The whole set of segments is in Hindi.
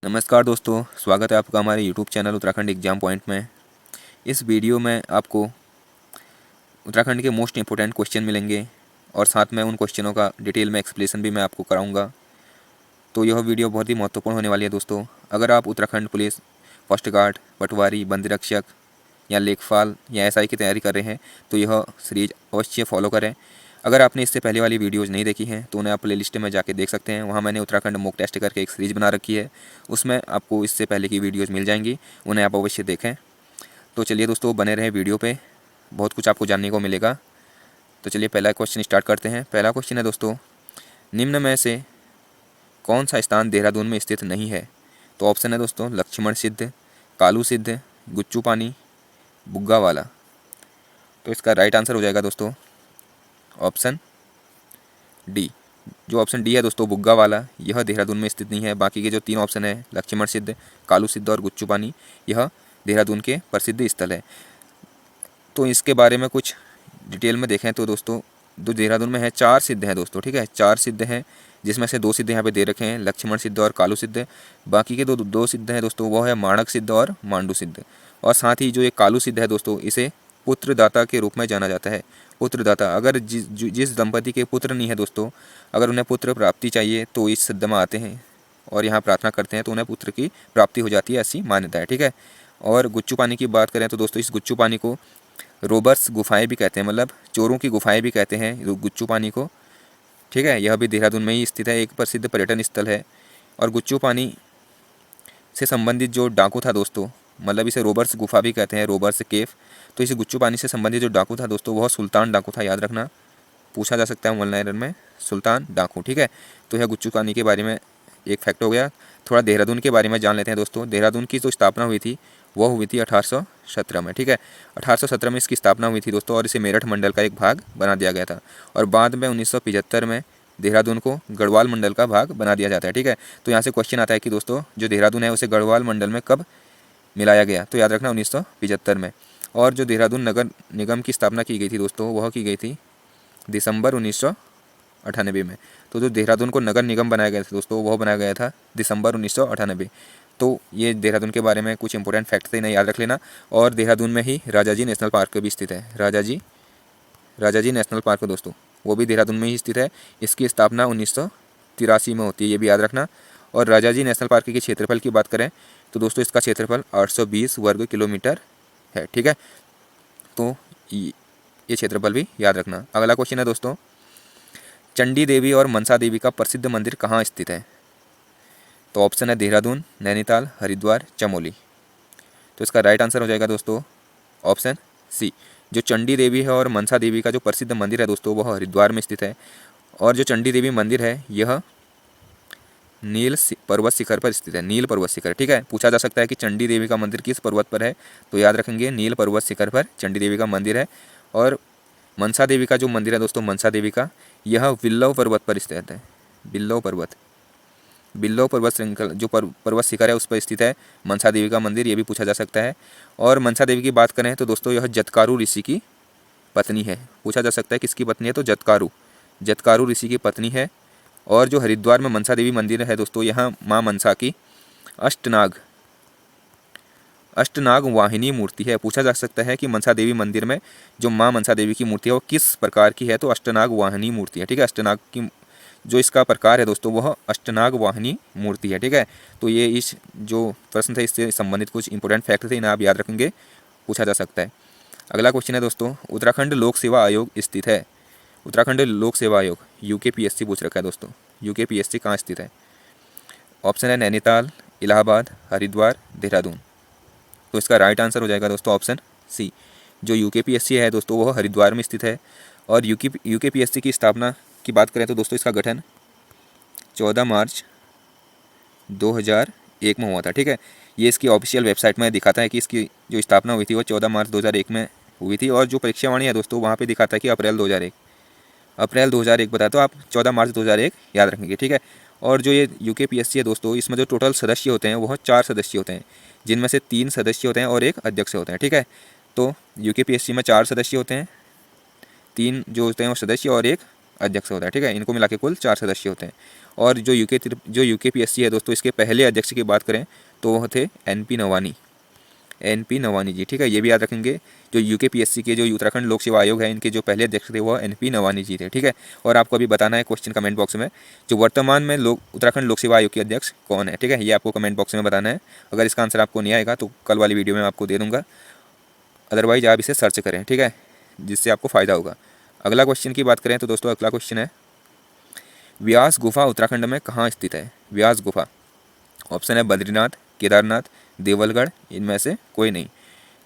नमस्कार दोस्तों, स्वागत है आपका हमारे YouTube channel Uttarakhand exam point में। इस वीडियो में आपको उत्तराखंड के मोस्ट इंपोर्टेंट क्वेश्चन मिलेंगे और साथ में उन क्वेश्चनों का डिटेल में एक्सप्लेनेशन भी मैं आपको कराऊंगा। तो यह वीडियो बहुत ही महत्वपूर्ण होने वाली है दोस्तों। अगर आप उत्तराखंड पुलिस, फर्स्ट गार्ड, पटवारी, वन रक्षक या लेखपाल या एसआई की तैयारी कर रहे हैं तो यह सीरीज अवश्य फॉलो करें। अगर आपने इससे पहले वाली वीडियोज़ नहीं देखी हैं तो उन्हें आप प्लेलिस्ट में जाके देख सकते हैं। वहाँ मैंने उत्तराखंड मॉक टेस्ट करके एक सीरीज़ बना रखी है, उसमें आपको इससे पहले की वीडियोज़ मिल जाएंगी, उन्हें आप अवश्य देखें। तो चलिए दोस्तों, बने रहें वीडियो पे, बहुत कुछ आपको जानने को मिलेगा। तो चलिए पहला क्वेश्चन स्टार्ट करते हैं। पहला क्वेश्चन है दोस्तों, निम्न में से कौन सा स्थान देहरादून में स्थित नहीं है? तो ऑप्शन है दोस्तों लक्ष्मण सिद्ध, कालू सिद्ध, गुच्चू पानी, बुग्गा वाला। तो इसका राइट आंसर हो जाएगा दोस्तों ऑप्शन डी। जो ऑप्शन डी है दोस्तों बुग्गा वाला, यह देहरादून में स्थित नहीं है। बाकी के जो तीन ऑप्शन है लक्ष्मण सिद्ध, कालू सिद्ध और गुच्चू पानी, यह देहरादून के प्रसिद्ध स्थल है। तो इसके बारे में कुछ डिटेल में देखें तो दोस्तों, जो देहरादून में है चार सिद्ध हैं दोस्तों, ठीक है, चार सिद्ध हैं, जिसमें से दो सिद्ध यहाँ पे दे रखे हैं, लक्ष्मण सिद्ध और कालू सिद्ध। बाकी के दो सिद्ध हैं दोस्तों, वो है माणक सिद्ध और मांडू सिद्ध। और साथ ही जो ये कालू सिद्ध है दोस्तों, इसे पुत्रदाता के रूप में जाना जाता है। पुत्रदाता, अगर जिस दंपति के पुत्र नहीं है दोस्तों, अगर उन्हें पुत्र प्राप्ति चाहिए तो इस सिद्ध में आते हैं और यहाँ प्रार्थना करते हैं तो उन्हें पुत्र की प्राप्ति हो जाती है, ऐसी मान्यता है, ठीक है। और गुच्चू पानी की बात करें तो दोस्तों, इस गुच्चू पानी को रोबर्स गुफाएं भी कहते हैं, मतलब चोरों की गुफाएं भी कहते हैं गुच्चू पानी को, ठीक है। यह भी देहरादून में ही स्थित है, एक प्रसिद्ध पर्यटन स्थल है। और गुच्चू पानी से संबंधित जो डाकू था दोस्तों, मतलब इसे रोबर्स गुफा भी कहते हैं, रोबर्स केव। तो इस गुच्चू पानी से संबंधित जो डाकू था दोस्तों, वह सुल्तान डाकू था, याद रखना, पूछा जा सकता है ऑनलाइन में, सुल्तान डाकू, ठीक है। तो यह गुच्चू पानी के बारे में एक फैक्ट हो गया। थोड़ा देहरादून के बारे में जान लेते हैं दोस्तों। देहरादून की जो स्थापना हुई थी वह हुई थी 1817 में, ठीक है। 1817 में इसकी स्थापना हुई थी दोस्तों और इसे मेरठ मंडल का एक भाग बना दिया गया था। और बाद में 1975 में देहरादून को गढ़वाल मंडल का भाग बना दिया जाता है, ठीक है। तो यहाँ से क्वेश्चन आता है कि दोस्तों जो देहरादून है उसे गढ़वाल मंडल में कब मिलाया गया? तो याद रखना 1975 में। और जो देहरादून नगर निगम की स्थापना की गई थी दोस्तों, वह की गई थी दिसंबर 1998 में। तो जो देहरादून को नगर निगम बनाया गया था दोस्तों, वह बनाया गया था दिसंबर 1998। तो ये देहरादून के बारे में कुछ इंपॉर्टेंट फैक्ट थे, इन्हें याद रख लेना। और देहरादून में ही राजाजी नेशनल पार्क भी स्थित है, राजाजी नेशनल पार्क दोस्तों, वो भी देहरादून में ही स्थित है। इसकी स्थापना 1983 में होती है, ये भी याद रखना। और राजाजी नेशनल पार्क के क्षेत्रफल की बात करें तो दोस्तों इसका क्षेत्रफल 820 वर्ग किलोमीटर है, ठीक है। तो ये क्षेत्रफल भी याद रखना। अगला क्वेश्चन है दोस्तों, चंडी देवी और मनसा देवी का प्रसिद्ध मंदिर कहाँ स्थित है? तो ऑप्शन है देहरादून, नैनीताल, हरिद्वार, चमोली। तो इसका राइट आंसर हो जाएगा दोस्तों ऑप्शन सी। जो चंडी देवी है और मनसा देवी का जो प्रसिद्ध मंदिर है दोस्तों, वह हरिद्वार में स्थित है। और जो चंडी देवी मंदिर है यह पर्वत शिखर पर स्थित है, नील पर्वत शिखर, ठीक है। पूछा जा सकता है कि चंडी देवी का मंदिर किस पर्वत पर है? तो याद रखेंगे नील पर्वत शिखर पर चंडी देवी का मंदिर है। और मनसा देवी का जो मंदिर है दोस्तों, मनसा देवी का, यह विल्लव पर्वत पर स्थित है। बिल्लो पर्वत श्रृंखला जो पर्वत शिखर है उस पर स्थित है मनसा देवी का मंदिर, ये भी पूछा जा सकता है। और मनसा देवी की बात करें तो दोस्तों यह जतकारु ऋषि की पत्नी है। पूछा जा सकता है किसकी पत्नी है? तो जतकारु ऋषि की पत्नी है। और जो हरिद्वार में मनसा देवी मंदिर है दोस्तों, यहाँ माँ मनसा की अष्टनाग वाहिनी मूर्ति है। पूछा जा सकता है कि मनसा देवी मंदिर में जो माँ मनसा देवी की मूर्ति है वो किस प्रकार की है? तो अष्टनाग वाहिनी मूर्ति है, ठीक है। अष्टनाग की जो इसका प्रकार है दोस्तों, वह अष्टनाग वाहिनी मूर्ति है, ठीक है। तो ये इस जो प्रश्न थे इससे संबंधित कुछ इंपॉर्टेंट फैक्ट थे, इन्हें आप याद रखेंगे, पूछा जा सकता है। अगला क्वेश्चन है दोस्तों, उत्तराखंड लोक सेवा आयोग स्थित है। उत्तराखंड लोक सेवा आयोग यूकेपीएससी पूछ रखा है दोस्तों, यूकेपीएससी कहाँ स्थित है? ऑप्शन है नैनीताल, इलाहाबाद, हरिद्वार, देहरादून। तो इसका राइट आंसर हो जाएगा दोस्तों ऑप्शन सी। जो यूकेपीएससी है दोस्तों, वह हरिद्वार में स्थित है। और यूकेपीएससी की स्थापना की बात करें तो दोस्तों इसका गठन 14 मार्च 2001 में हुआ था, ठीक है। ये इसकी ऑफिशियल वेबसाइट में दिखाता है कि इसकी जो स्थापना हुई थी वो 14 मार्च 2001 में हुई थी। और जो परीक्षावाणी है दोस्तों, वहाँ पे दिखाता है कि अप्रैल 2001 बताया, तो आप 14 मार्च 2001 याद रखेंगे, ठीक है। और जो ये यूकेपीएससी है दोस्तों, इसमें जो टोटल सदस्य होते हैं वह 4 सदस्य होते हैं, जिनमें से 3 सदस्य होते हैं और एक अध्यक्ष होते हैं, ठीक है। तो यूकेपीएससी में 4 सदस्य होते हैं, 3 जो होते हैं वो सदस्य और एक अध्यक्ष होता है, ठीक है। इनको मिला के कुल 4 सदस्य होते हैं। और जो यूकेपीएससी है दोस्तों, इसके पहले अध्यक्ष की बात करें तो वह थे एनपी नवानी जी, ठीक है, ये भी याद रखेंगे। जो यूकेपीएससी के जो उत्तराखंड लोक सेवा आयोग है, इनके जो पहले अध्यक्ष थे वह एनपी नवानी जी थे, ठीक है। और आपको अभी बताना है क्वेश्चन कमेंट बॉक्स में, जो वर्तमान में उत्तराखंड लोक सेवा आयोग के अध्यक्ष कौन है, ठीक है, ये आपको कमेंट बॉक्स में बताना है। अगर इसका आंसर आपको नहीं आएगा तो कल वाली वीडियो में आपको दे दूँगा, अदरवाइज आप इसे सर्च करें, ठीक है, जिससे आपको फ़ायदा होगा। अगला क्वेश्चन की बात करें तो दोस्तों अगला क्वेश्चन है, व्यास गुफा उत्तराखंड में कहाँ स्थित है? व्यास गुफा, ऑप्शन है बद्रीनाथ, केदारनाथ, देवलगढ़, इनमें से कोई नहीं।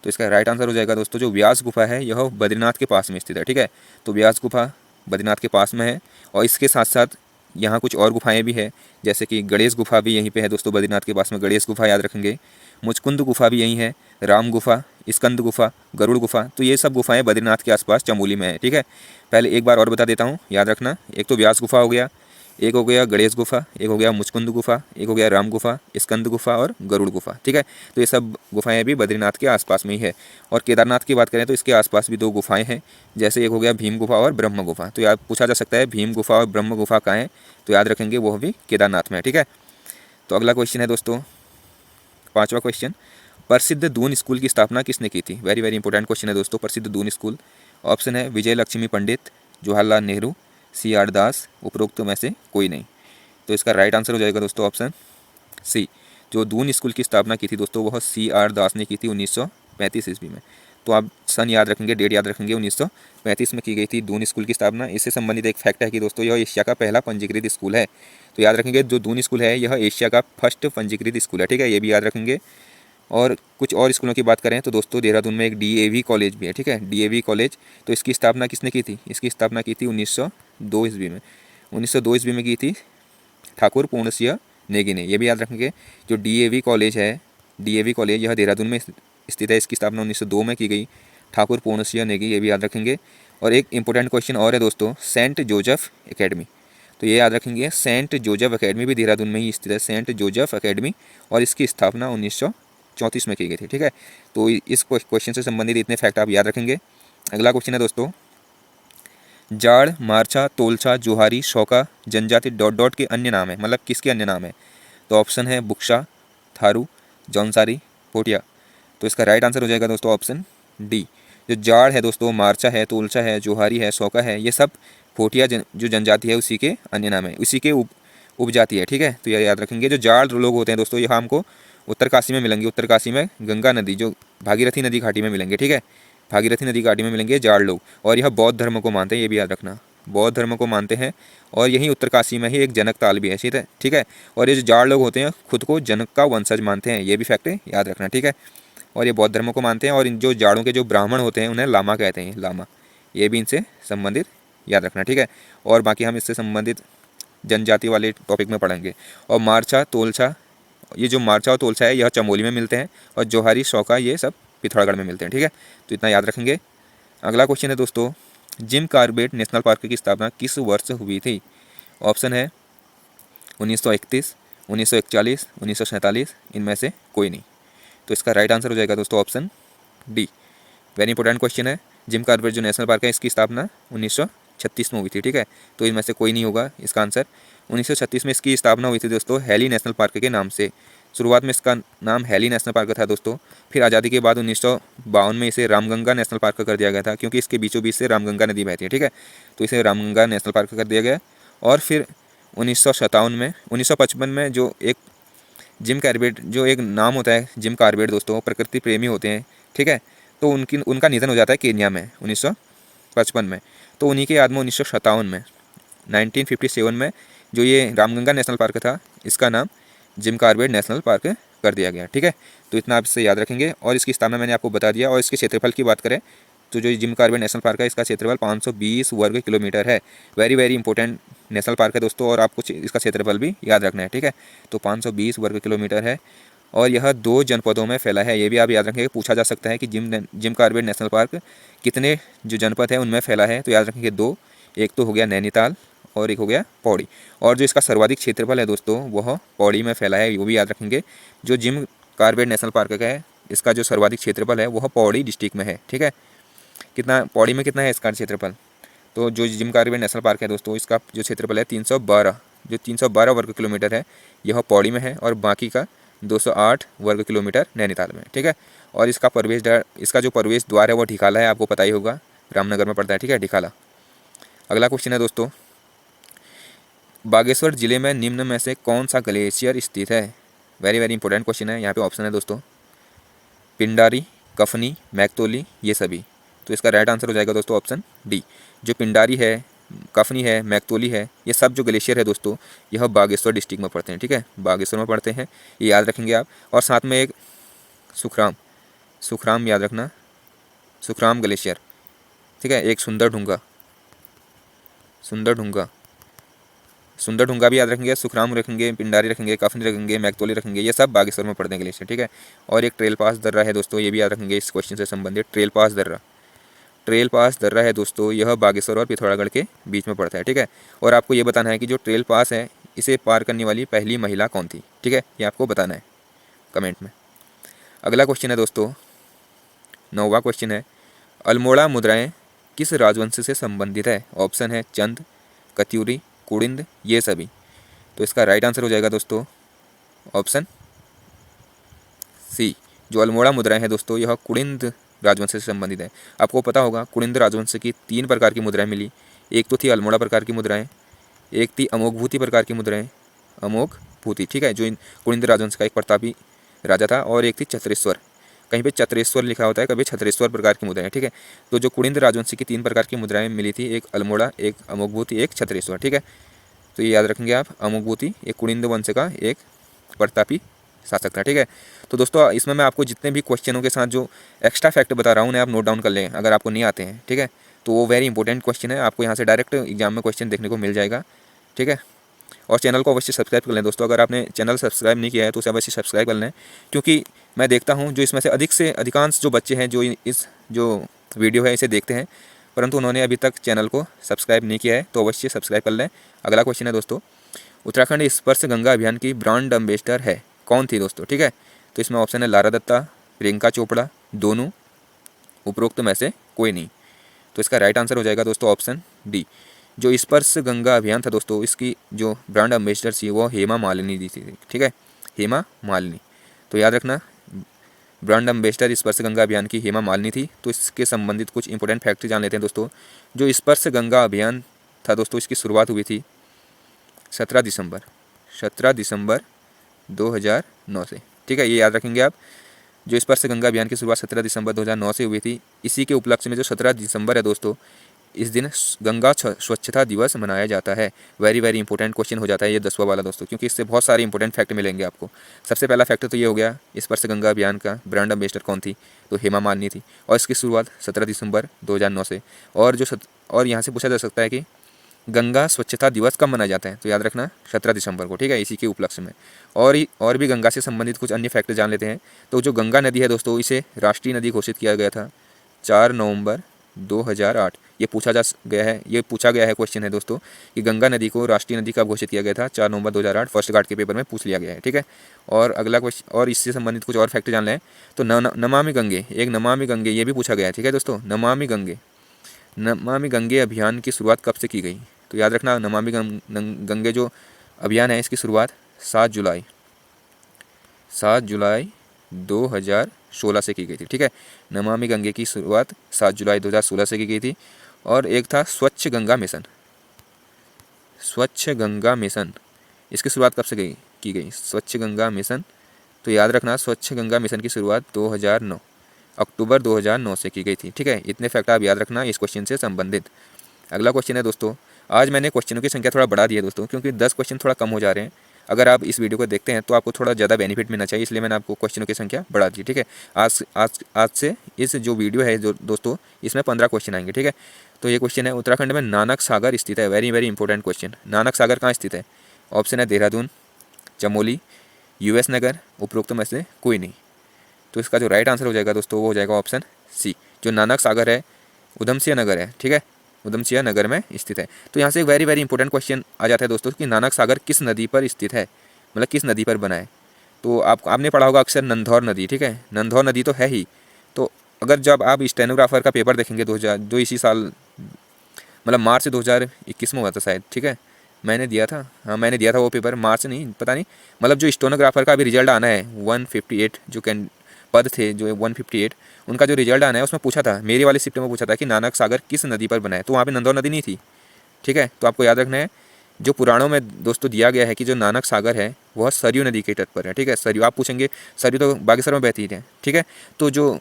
तो इसका राइट आंसर हो जाएगा दोस्तों, जो व्यास गुफा है यह बद्रीनाथ के पास में स्थित है, ठीक है। तो व्यास गुफा बद्रीनाथ के पास में है, और इसके साथ साथ यहाँ कुछ और गुफाएं भी है, जैसे कि गणेश गुफा भी यहीं पे है दोस्तों, बद्रीनाथ के पास में गणेश गुफा याद रखेंगे। मुचकुंद गुफा भी यहीं है, राम गुफा, स्कंद गुफा, गरुड़ गुफा, तो ये सब गुफाएं बद्रीनाथ के आसपास चमोली में है, ठीक है। पहले एक बार और बता देता हूँ, याद रखना। एक तो व्यास गुफा हो गया, एक हो गया गणेश गुफा, एक हो गया मुचकुंद गुफा, एक हो गया राम गुफा, स्कंद गुफा और गरुड़ गुफा, ठीक है। तो ये सब गुफाएं भी बद्रीनाथ के आसपास में ही है। और केदारनाथ की बात करें तो इसके आसपास भी 2 गुफाएं हैं, जैसे एक हो गया भीम गुफा और ब्रह्म गुफा। तो याद पूछा जा सकता है भीम गुफा और ब्रह्म गुफा कहाँ है, तो याद रखेंगे वह भी केदारनाथ में है, ठीक है। तो अगला क्वेश्चन है दोस्तों, 5वां क्वेश्चन, प्रसिद्ध दून स्कूल की स्थापना किसने की थी? वेरी वेरी इंपॉर्टेंट क्वेश्चन है दोस्तों, प्रसिद्ध दून स्कूल। ऑप्शन है विजय लक्ष्मी पंडित, जवाहरलाल नेहरू, CR दास, उपरोक्त में से कोई नहीं। तो इसका राइट आंसर हो जाएगा दोस्तों ऑप्शन सी। जो दून स्कूल की स्थापना की थी दोस्तों वह CR दास ने की थी 1935 ईस्वी में। तो आप सन याद रखेंगे, डेट याद रखेंगे, 1935 में की गई थी दून स्कूल की स्थापना। इससे संबंधित एक फैक्ट है कि दोस्तों यह एशिया का पहला पंजीकृत स्कूल है। तो याद रखेंगे जो दून स्कूल है यह एशिया का फर्स्ट पंजीकृत स्कूल है, ठीक है, ये भी याद रखेंगे। और कुछ और स्कूलों की बात करें तो दोस्तों देहरादून में एक DAV कॉलेज भी है, ठीक है, DAV कॉलेज। तो इसकी स्थापना किसने की थी? इसकी स्थापना की थी 1902 ईस्वी में। 1902 ईस्वी में की थी ठाकुर पूर्ण सिंह नेगी ने, ये भी याद रखेंगे। जो DAV कॉलेज है, DAV कॉलेज यह देहरादून में स्थित है, इसकी स्थापना 1902 में की गई, ठाकुर पूर्ण सिंह नेगी, ये भी याद रखेंगे। और एक इंपॉर्टेंट क्वेश्चन और है दोस्तों, सेंट जोसेफ एकेडमी, तो ये याद रखेंगे, सेंट जोसेफ एकेडमी भी देहरादून में ही स्थित है, सेंट जोसेफ एकेडमी, और इसकी स्थापना 1934 में की गई थी, ठीक है। तो इस क्वेश्चन से संबंधित इतने फैक्ट आप याद रखेंगे। अगला क्वेश्चन है दोस्तों, जाड़, मारछा, तोलछा, जोहारी, शौका जनजाति डॉट डॉट के अन्य नाम है, मतलब किसके अन्य नाम है? तो ऑप्शन है बुक्शा, थारू, जौनसारी, पोटिया। तो इसका राइट आंसर हो जाएगा दोस्तों ऑप्शन डी। जो जाड़ है दोस्तों, मारछा है, तोलछा है, जोहारी है, शौका है, ये सब पोटिया जो जनजाति है उसी के अन्य नाम है, उसी के उपजाति है, ठीक है। तो ये याद रखेंगे। जो जाड़ लोग होते हैं दोस्तों यहाँ हमको उत्तरकाशी में मिलेंगे, उत्तरकाशी में गंगा नदी जो भागीरथी नदी घाटी में मिलेंगे, ठीक है, भागीरथी नदी घाटी में मिलेंगे जाड़ लोग। और यह बौद्ध धर्म को मानते हैं, ये भी याद रखना, बौद्ध धर्म को मानते हैं। और यहीं उत्तरकाशी में ही एक जनक ताल भी है, ठीक है। और ये जो जाड़ लोग होते हैं खुद को जनक का वंशज मानते हैं, ये भी फैक्ट है, याद रखना, ठीक है। और ये बौद्ध धर्म को मानते हैं। और इन जो जाड़ों के जो ब्राह्मण होते हैं उन्हें लामा कहते हैं, लामा, ये भी इनसे संबंधित याद रखना, ठीक है। और बाकी हम इससे संबंधित जनजाति वाले टॉपिक में पढ़ेंगे। और मारछा, तोलछा, ये जो मारछा और तोलछा है यह चमोली में मिलते हैं, और जोहारी, शौका ये सब पिथौरागढ़ में मिलते हैं, ठीक है। तो इतना याद रखेंगे। अगला क्वेश्चन है दोस्तों, जिम कॉर्बेट नेशनल पार्क की स्थापना किस वर्ष हुई थी? ऑप्शन है 1931, 1941, 1947, इनमें से कोई नहीं। तो इसका राइट आंसर हो जाएगा दोस्तों option D. Very important question है। जिम कॉर्बेट जो नेशनल पार्क है इसकी स्थापना 1936 में हुई थी, ठीक है। तो इनमें से कोई नहीं होगा इसका आंसर। 1936 में इसकी स्थापना हुई थी दोस्तों हैली नेशनल पार्क के नाम से। शुरुआत में इसका नाम हैली नेशनल पार्क था दोस्तों। फिर आज़ादी के बाद 1952 में इसे रामगंगा नेशनल पार्क कर दिया गया था, क्योंकि इसके बीचों बीच से रामगंगा नदी बहती है, ठीक है। तो इसे रामगंगा नेशनल पार्क कर दिया गया। और फिर 1955 में जो एक जिम कॉर्बेट जो एक नाम होता है, जिम कॉर्बेट दोस्तों प्रकृति प्रेमी होते हैं, ठीक है। तो उनका निधन हो जाता है केन्या में 1955 में। तो उन्हीं के याद में 1957 में 1957 में जो ये रामगंगा नेशनल पार्क था इसका नाम जिम कॉर्बेट नेशनल पार्क कर दिया गया, ठीक है। तो इतना आप इससे याद रखेंगे। और इसकी स्थापना मैंने आपको बता दिया। और इसके क्षेत्रफल की बात करें तो जो जिम कॉर्बेट नेशनल पार्क है इसका क्षेत्रफल 520 वर्ग किलोमीटर है। Very very important national park है दोस्तों, और आपको इसका क्षेत्रफल भी याद रखना है, ठीक है। तो 520 वर्ग किलोमीटर है, और यह 2 जनपदों में फैला है, ये भी आप याद रखेंगे। पूछा जा सकता है कि जिम कॉर्बेट नेशनल पार्क कितने जो जनपद है उनमें फैला है, तो याद रखेंगे 2, एक तो हो गया नैनीताल और एक हो गया पौड़ी। और जो इसका सर्वाधिक क्षेत्रफल है दोस्तों वह पौड़ी में फैला है, वो भी याद रखेंगे। जो जिम कॉर्बेट नेशनल पार्क का है इसका जो सर्वाधिक क्षेत्रफल है वह पौड़ी डिस्ट्रिक्ट में है, ठीक है। कितना पौड़ी में कितना है इसका क्षेत्रफल? तो जो जिम कॉर्बेट नेशनल पार्क है दोस्तों इसका जो क्षेत्रफल है 312 जो 312 वर्ग किलोमीटर है यह पौड़ी में है और बाकी का 208 वर्ग किलोमीटर नैनीताल में, ठीक है। और इसका जो प्रवेश द्वार है वो ढिकाला है, आपको पता ही होगा, रामनगर में पड़ता है, ठीक है, ढिकाला। अगला क्वेश्चन है दोस्तों, बागेश्वर जिले में निम्न में से कौन सा ग्लेशियर स्थित है? वेरी वेरी इंपॉर्टेंट क्वेश्चन है। यहाँ पे ऑप्शन है दोस्तों पिंडारी, कफनी, मैकतोली, ये सभी। तो इसका राइट आंसर हो जाएगा दोस्तों ऑप्शन डी। जो पिंडारी है, कफनी है, मैकतोली है, ये सब जो ग्लेशियर है दोस्तों यह बागेश्वर डिस्ट्रिक्ट में पड़ते हैं, ठीक है, बागेश्वर में पड़ते हैं, ये याद रखेंगे आप। और साथ में एक सुखराम याद रखना, सुखराम ग्लेशियर, ठीक है। एक सुंदर ढूंगा भी याद रखेंगे, सुखराम रखेंगे, पिंडारी रखेंगे, कफनी रखेंगे, मैकतोली रखेंगे, ये सब बागेश्वर में पड़ते हैं ग्लेशियर, ठीक है। और एक ट्रेल पास दर्रा है दोस्तों, ये भी याद रखेंगे इस क्वेश्चन से संबंधित। ट्रेल पास दर्रा है दोस्तों, यह बागेश्वर और पिथौरागढ़ के बीच में पड़ता है, ठीक है। और आपको ये बताना है कि जो ट्रेल पास है इसे पार करने वाली पहली महिला कौन थी, ठीक है, ये आपको बताना है कमेंट में। अगला क्वेश्चन है दोस्तों 9वां क्वेश्चन है, अल्मोड़ा मुद्राएं किस राजवंश से संबंधित है? ऑप्शन है चंद, कत्यूरी, कुड़िंद, ये सभी। तो इसका राइट आंसर हो जाएगा दोस्तों ऑप्शन सी। जो अल्मोड़ा मुद्राएं हैं दोस्तों यह कुड़िंद राजवंश से संबंधित है। आपको पता होगा कुड़िंद राजवंश की 3 प्रकार की मुद्राएं मिली। एक तो थी अल्मोड़ा प्रकार की मुद्राएं, एक थी अमोघभूति प्रकार की मुद्राएं, अमोघभूति, ठीक है, जो कुड़िंद राजवंश का एक प्रतापी राजा था, और एक थी छत्रेश्वर, कहीं पे छत्रेश्वर लिखा होता है, कभी छत्रेश्वर प्रकार की मुद्राएं, ठीक है। तो जो कुड़िंद राजवंश की 3 प्रकार की मुद्राएं मिली थी, एक अल्मोड़ा, एक अमोघभूति, एक छत्रेश्वर, ठीक है। तो ये याद रखेंगे आप, अमोघभूति एक कुड़िंद वंश का एक प्रतापी शासक था, ठीक है। तो दोस्तों इसमें मैं आपको जितने भी क्वेश्चनों के साथ जो एक्स्ट्रा फैक्ट बता रहा हूँ उन्हें आप नोट डाउन कर लें अगर आपको नहीं आते हैं, ठीक है। तो वो वेरी इंपॉर्टेंट क्वेश्चन है, आपको यहाँ से डायरेक्ट एग्जाम में क्वेश्चन देखने को मिल जाएगा, ठीक है। और चैनल को अवश्य सब्सक्राइब कर लें दोस्तों, अगर आपने चैनल सब्सक्राइब नहीं किया है तो उसे अवश्य सब्सक्राइब कर लें, क्योंकि मैं देखता हूँ जो इसमें से अधिकांश जो बच्चे हैं जो इस जो वीडियो है इसे देखते हैं, परंतु उन्होंने अभी तक चैनल को सब्सक्राइब नहीं किया है, तो अवश्य सब्सक्राइब कर लें। अगला क्वेश्चन है दोस्तों, उत्तराखंड स्पर्श गंगा अभियान की ब्रांड एम्बेसडर है कौन थी दोस्तों, ठीक है। तो इसमें ऑप्शन है लारा दत्ता, प्रियंका चोपड़ा, दोनों, उपरोक्त में से कोई नहीं। तो इसका राइट आंसर हो जाएगा दोस्तों ऑप्शन डी। जो स्पर्श गंगा अभियान था दोस्तों इसकी जो ब्रांड एम्बेसडर थी वो हेमा मालिनी दी थी, ठीक है, हेमा मालिनी। तो याद रखना ब्रांड एम्बेसडर स्पर्श गंगा अभियान की हेमा मालिनी थी। तो इसके संबंधित कुछ इंपॉर्टेंट फैक्ट जान लेते हैं दोस्तों। जो स्पर्श गंगा अभियान था दोस्तों इसकी शुरुआत हुई थी 17 दिसंबर 2009 से, ठीक है, ये याद रखेंगे आप। जो स्पर्श गंगा अभियान की शुरुआत 17 दिसंबर 2009 से हुई थी। इसी के उपलक्ष्य में जो 17 दिसंबर है दोस्तों इस दिन गंगा स्वच्छता दिवस मनाया जाता है। वेरी वेरी इंपॉर्टेंट क्वेश्चन हो जाता है ये 10वां वाला दोस्तों, क्योंकि इससे बहुत सारे इंपॉर्टेंट फैक्ट मिलेंगे आपको। सबसे पहला फैक्ट तो ये हो गया स्पर्श गंगा अभियान का ब्रांड एम्बेसडर कौन थी, तो हेमा मालिनी थी, और इसकी शुरुआत 17 दिसंबर 2009 से। और यहाँ से पूछा जा सकता है कि गंगा स्वच्छता दिवस कब मनाया जाता है, तो याद रखना 17 दिसंबर को, ठीक है, इसी के उपलक्ष्य में। और भी गंगा से संबंधित कुछ अन्य फैक्ट जान लेते हैं। तो जो गंगा नदी है दोस्तों इसे राष्ट्रीय नदी घोषित किया गया था 4 नवंबर 2008। ये पूछा गया है क्वेश्चन है दोस्तों कि गंगा नदी को राष्ट्रीय नदी कब घोषित किया गया था, 4 नवंबर 2008, फर्स्ट गार्ड के पेपर में पूछ लिया गया है, ठीक है। और अगला क्वेश्चन, और इससे संबंधित कुछ और फैक्ट जान लें तो नमामि गंगे ये भी पूछा गया है, ठीक है दोस्तों। नमामि गंगे अभियान की शुरुआत कब से की गई, तो याद रखना नमामि गंगे जो अभियान है इसकी शुरुआत 7 जुलाई 2016 से की गई थी, ठीक है। नमामि गंगे की शुरुआत 7 जुलाई 2016 से की गई थी। और एक था स्वच्छ गंगा मिशन, इसकी शुरुआत कब से की गई स्वच्छ गंगा मिशन, तो याद रखना स्वच्छ गंगा मिशन की शुरुआत 2009 अक्टूबर 2009 से की गई थी, ठीक है। इतने फैक्ट आप याद रखना इस क्वेश्चन से संबंधित। अगला क्वेश्चन है दोस्तों, आज मैंने क्वेश्चनों की संख्या थोड़ा बढ़ा दी है दोस्तों, क्योंकि 10 क्वेश्चन थोड़ा कम हो जा रहे हैं। अगर आप इस वीडियो को देखते हैं तो आपको थोड़ा ज़्यादा बेनिफिट मिलना चाहिए, इसलिए मैंने आपको क्वेश्चनों की संख्या बढ़ा दी, ठीक है। आज से इस जो वीडियो है जो दोस्तों इसमें 15 क्वेश्चन आएंगे, ठीक है। तो ये क्वेश्चन है उत्तराखंड में नानक सागर स्थित है, very very important question. Nanak Sagar कहाँ स्थित है, ऑप्शन है देहरादून, चमोली, यूएस नगर, उपरोक्त में से कोई नहीं। तो इसका जो राइट आंसर हो जाएगा दोस्तों वो हो जाएगा ऑप्शन सी। जो नानक सागर है उधमसिंह नगर है, ठीक है, उधमसिंह नगर में स्थित है। तो यहाँ से एक वेरी वेरी इंपॉर्टेंट क्वेश्चन आ जाता है दोस्तों कि नानक सागर किस नदी पर स्थित है, मतलब किस नदी पर बना है। तो आपने पढ़ा होगा अक्सर नंधौर नदी, ठीक है, नंधौर नदी तो है ही। तो अगर जब आप स्टेनोग्राफर का पेपर देखेंगे 2000 जो इसी साल मतलब मार्च 2021 में हुआ था शायद, ठीक है, मैंने दिया था, हाँ मैंने दिया था वो पेपर, मार्च नहीं पता नहीं, मतलब जो स्टेनोग्राफर का अभी रिजल्ट आना है 158 जो पद थे जो 158 उनका जो रिजल्ट आना है उसमें पूछा था, मेरी वाली शिफ्ट में पूछा था कि नानक सागर किस नदी पर बना है, तो वहाँ पे नंदौर नदी नहीं थी। ठीक है, तो आपको याद रखना है जो पुराणों में दोस्तों दिया गया है कि जो नानक सागर है वह सरयू नदी के तट पर है। ठीक है, सरयू आप पूछेंगे सरयू तो बागेश्वर में बहती है। ठीक है, तो जो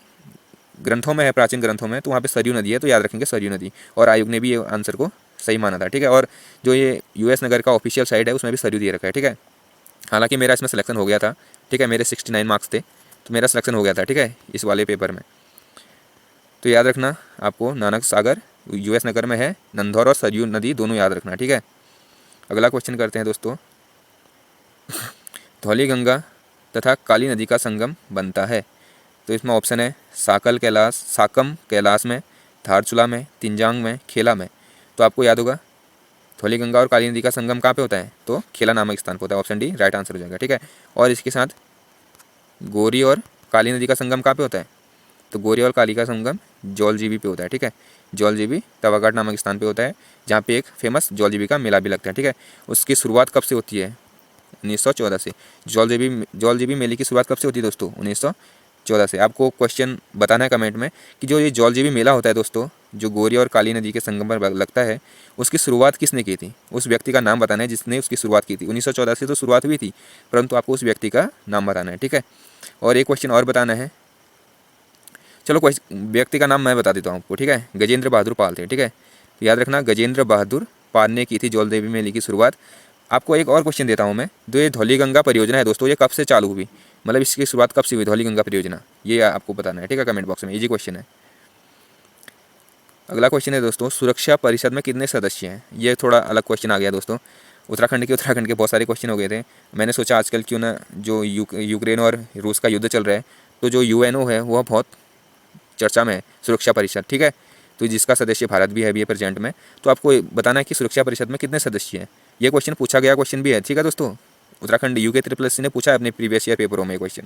ग्रंथों में है, प्राचीन ग्रंथों में, तो वहाँ पे सरयू नदी है, तो याद रखेंगे सरयू नदी। और आयोग ने भी ये आंसर को सही माना था। ठीक है, और जो ये यूएस नगर का ऑफिशियल साइट है उसमें भी सरयू दिए रखा है। ठीक है, हालांकि मेरा इसमें सिलेक्शन हो गया था। ठीक है, मेरे 69 मार्क्स थे तो मेरा सिलेक्शन हो गया था। ठीक है, इस वाले पेपर में। तो याद रखना आपको नानक सागर यूएस नगर में है, नंदौर और सरयू नदी दोनों याद रखना। ठीक है, अगला क्वेश्चन करते हैं दोस्तों। धौली गंगा तथा काली नदी का संगम बनता है, तो इसमें ऑप्शन है साकम कैलाश में, धारचूला में, तिंजांग में, खेला में। तो आपको याद होगा धौली गंगा और काली नदी का संगम कहाँ पे होता है, तो खेला नामक स्थान पर होता है। ऑप्शन डी राइट आंसर हो जाएगा। ठीक है, और इसके साथ गोरी और काली नदी का संगम कहाँ पे होता है, तो गोरी और काली का संगम जौलजीबी पे होता है। ठीक है, जौलजीबी तवाघाट नामक स्थान पे होता है, जहाँ पे एक फेमस जौलजीबी का मेला भी लगता है। ठीक है, उसकी शुरुआत कब से होती है, 1914 से। जौलजीबी मेले की शुरुआत कब से होती है दोस्तों, 1914 से। आपको क्वेश्चन बताना है कमेंट में कि जो ये जौलजीबी मेला होता है दोस्तों, जो गोरी और काली नदी के संगम पर लगता है, उसकी शुरुआत किसने की थी, उस व्यक्ति का नाम बताना है जिसने उसकी शुरुआत की थी। 1914 से तो शुरुआत हुई थी, परंतु आपको उस व्यक्ति का नाम बताना है। ठीक है, और एक क्वेश्चन और बताना है, चलो कोई व्यक्ति का नाम मैं बता देता हूँ आपको। ठीक है, गजेंद्र बहादुर पाल थे। ठीक है, तो याद रखना गजेंद्र बहादुर पाल ने की थी जौलजीबी मेले की शुरुआत। आपको एक और क्वेश्चन देता हूँ मैं, जो ये धौली गंगा परियोजना है दोस्तों, ये कब से चालू हुई, मतलब इसकी शुरुआत कब से हुई धौली गंगा परियोजना, ये आपको बताना है। ठीक है, कमेंट बॉक्स में, इजी क्वेश्चन है। अगला क्वेश्चन है दोस्तों, सुरक्षा परिषद में कितने सदस्य हैं। ये थोड़ा अलग क्वेश्चन आ गया दोस्तों, उत्तराखंड के बहुत सारे क्वेश्चन हो गए थे। मैंने सोचा आजकल क्यों ना जो यूक्रेन और रूस का युद्ध चल रहा है, तो जो यूएनओ है वह बहुत चर्चा में है, सुरक्षा परिषद। ठीक है, तो जिसका सदस्य भारत भी है अभी प्रेजेंट में। तो आपको बताना है कि सुरक्षा परिषद में कितने सदस्य हैं, ये क्वेश्चन पूछा गया क्वेश्चन भी है। ठीक है दोस्तों, उत्तराखंड यूके SSC ने पूछा है अपने प्रीवियस ईयर पेपरों में क्वेश्चन।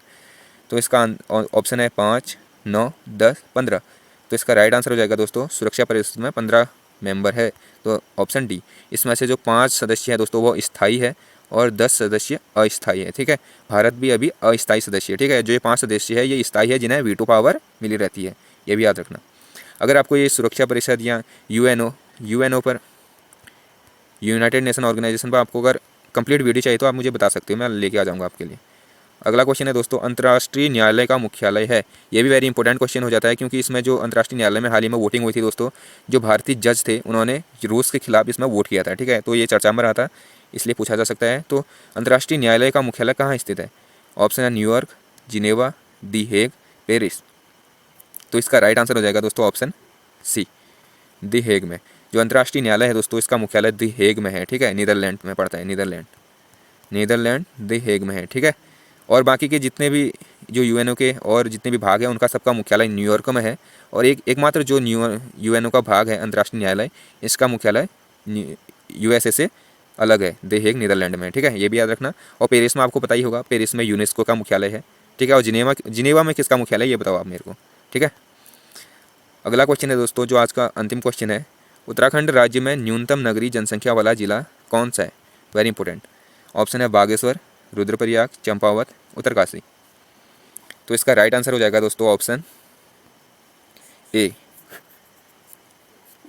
तो इसका ऑप्शन है 5, 9, 10, 15। तो इसका राइट आंसर हो जाएगा दोस्तों, सुरक्षा परिषद में 15 मेंबर है, तो ऑप्शन डी। इसमें से जो 5 सदस्य हैं दोस्तों वो स्थायी है और 10 सदस्य अस्थायी है। ठीक है, भारत भी अभी अस्थायी सदस्य है। ठीक है, जो ये 5 सदस्य है ये स्थायी है, जिन्हें वीटो पावर मिली रहती है, ये भी याद रखना। अगर आपको ये सुरक्षा परिषद या यूएनओ पर, यूनाइटेड नेशन ऑर्गेनाइजेशन पर आपको अगर कंप्लीट वीडियो चाहिए तो आप मुझे बता सकते हो, मैं लेके आ जाऊँगा आपके लिए। अगला क्वेश्चन है दोस्तों, अंतर्राष्ट्रीय न्यायालय का मुख्यालय है। ये भी वेरी इंपॉर्टेंट क्वेश्चन हो जाता है, क्योंकि इसमें जो अंतर्राष्ट्रीय न्यायालय में हाल ही में वोटिंग हुई थी दोस्तों, जो भारतीय जज थे उन्होंने रूस के खिलाफ इसमें वोट किया था। ठीक है, तो ये चर्चा में रहा था, इसलिए पूछा जा सकता है। तो अंतर्राष्ट्रीय न्यायालय का मुख्यालय कहाँ स्थित है, ऑप्शन है न्यूयॉर्क, जिनेवा, दी हेग, पेरिस। तो इसका राइट आंसर हो जाएगा दोस्तों ऑप्शन सी, दी हेग में। जो अंतर्राष्ट्रीय न्यायालय है दोस्तों, इसका मुख्यालय दी हेग में है। ठीक है, नीदरलैंड में पड़ता है, नीदरलैंड दी हेग में है। ठीक है, और बाकी के जितने भी जो यूएनओ के और जितने भी भाग हैं उनका सबका मुख्यालय न्यूयॉर्क में है। और एकमात्र जो यूएनओ का भाग है अंतर्राष्ट्रीय न्यायालय, इसका मुख्यालय यूएसए से अलग है, द हेग नीदरलैंड में। ठीक है, ये भी याद रखना। और पेरिस में आपको पता ही होगा, पेरिस में यूनेस्को का मुख्यालय है। ठीक है, और जिनेवा में किसका मुख्यालय, ये बताओ आप मेरे को। ठीक है, अगला क्वेश्चन है दोस्तों, जो आज का अंतिम क्वेश्चन है, उत्तराखंड राज्य में न्यूनतम नगरीय जनसंख्या वाला जिला कौन सा है, वेरी इंपॉर्टेंट। ऑप्शन है बागेश्वर, रुद्रप्रयाग, चंपावत, उत्तरकाशी। तो इसका राइट आंसर हो जाएगा दोस्तों ऑप्शन ए,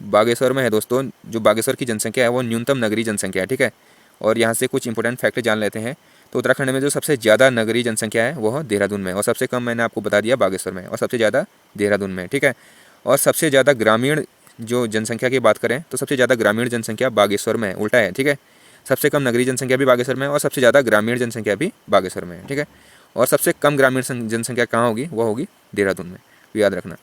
बागेश्वर में है दोस्तों। जो बागेश्वर की जनसंख्या है वो न्यूनतम नगरीय जनसंख्या है। ठीक है, और यहाँ से कुछ इंपॉर्टेंट फैक्टर जान लेते हैं। तो उत्तराखंड में जो सबसे ज़्यादा नगरीय जनसंख्या है वह देहरादून में, और सबसे कम मैंने आपको बता दिया बागेश्वर में, और सबसे ज़्यादा देहरादून में। ठीक है, और सबसे ज़्यादा ग्रामीण जो जनसंख्या की बात करें तो सबसे ज़्यादा ग्रामीण जनसंख्या बागेश्वर में है, उल्टा है। ठीक है, सबसे कम नगरीय जनसंख्या भी बागेश्वर में है और सबसे ज़्यादा ग्रामीण जनसंख्या भी बागेश्वर में है। ठीक है, और सबसे कम ग्रामीण जनसंख्या कहाँ होगी, वह होगी देहरादून में, तो याद रखना।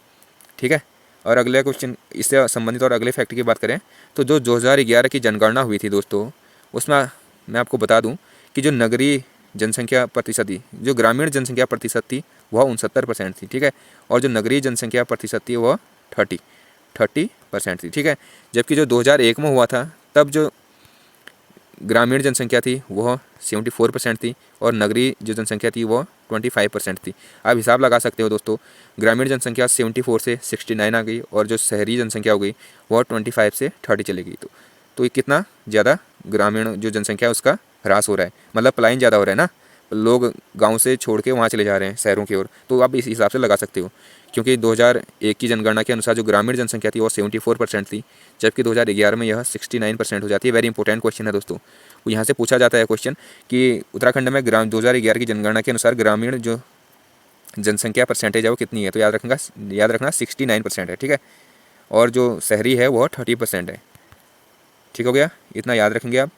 ठीक है, और अगले क्वेश्चन इससे संबंधित और अगले फैक्ट की बात करें तो जो 2011 की जनगणना हुई थी दोस्तों, उसमें मैं आपको बता दूं कि जो नगरीय जनसंख्या प्रतिशत थी, जो ग्रामीण जनसंख्या प्रतिशत थी वह 69% थी। ठीक है, और जो नगरीय जनसंख्या प्रतिशत थी वह 30% थी। ठीक है, जबकि जो 2001 में हुआ था तब जो ग्रामीण जनसंख्या थी वह 74% थी और नगरीय जो जनसंख्या थी वह 25% थी। आप हिसाब लगा सकते हो दोस्तों, ग्रामीण जनसंख्या 74 से 69 आ गई और जो शहरी जनसंख्या हो गई वह 25 से 30 चली गई। तो ये कितना ज़्यादा ग्रामीण जो जनसंख्या है उसका ह्रास हो रहा है, मतलब पलायन ज़्यादा हो रहा है ना, लोग गांव से छोड़ के वहाँ चले जा रहे हैं शहरों की ओर। तो आप इस हिसाब से लगा सकते हो, क्योंकि 2001 की जनगणना के अनुसार जो ग्रामीण जनसंख्या थी वो 74% थी, जबकि 2011 में यह 69% हो जाती है। वेरी इंपॉर्टेंट क्वेश्चन है दोस्तों। यहाँ से पूछा जाता है क्वेश्चन कि उत्तराखंड में 2011 की जनगणना के अनुसार ग्रामीण जो जनसंख्या परसेंटेज है वो कितनी है, तो याद रखना 69% है, ठीक है। और जो शहरी है वो 30% है। ठीक हो गया, इतना याद रखेंगे आप।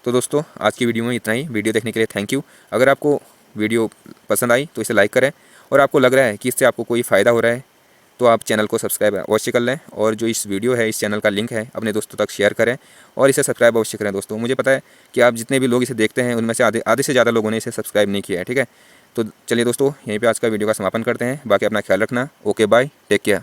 तो दोस्तों आज की वीडियो में इतना ही। वीडियो देखने के लिए थैंक यू। अगर आपको वीडियो पसंद आई तो इसे लाइक करें, और आपको लग रहा है कि इससे आपको कोई फ़ायदा हो रहा है तो आप चैनल को सब्सक्राइब अवश्य कर लें, और जो इस वीडियो है इस चैनल का लिंक है अपने दोस्तों तक शेयर करें और इसे सब्सक्राइब अवश्य करें दोस्तों। मुझे पता है कि आप जितने भी लोग इसे देखते हैं उनमें से आधे से ज़्यादा लोगों ने इसे सब्सक्राइब नहीं किया है, ठीक है। तो चलिए दोस्तों, यहीं पर आज का वीडियो का समापन करते हैं। बाकी अपना ख्याल रखना। Okay bye, take care.